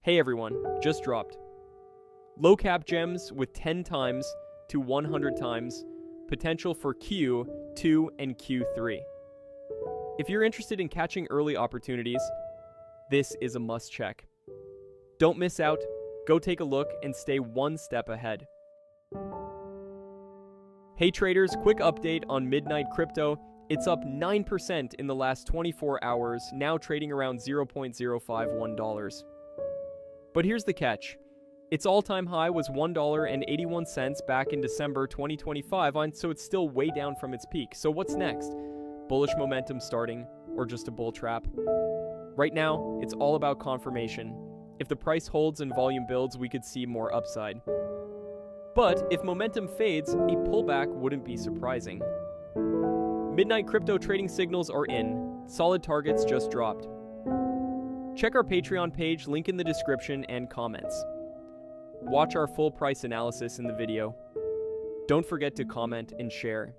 Hey everyone, just dropped. Low cap gems with 10 times to 100 times potential for Q2 and Q3. If you're interested in catching early opportunities, this is a must check. Don't miss out, go take a look and stay one step ahead. Hey traders, quick update on Midnight Crypto. It's up 9% in the last 24 hours, now trading around $0.051. But here's the catch. Its all-time high was $1.81 back in December 2025, so it's still way down from its peak. So what's next? Bullish momentum starting, or just a bull trap? Right now, it's all about confirmation. If the price holds and volume builds, we could see more upside. But if momentum fades, a pullback wouldn't be surprising. Midnight Crypto trading signals are in. Solid targets just dropped. Check our Patreon page, link in the description and comments. Watch our full price analysis in the video. Don't forget to comment and share.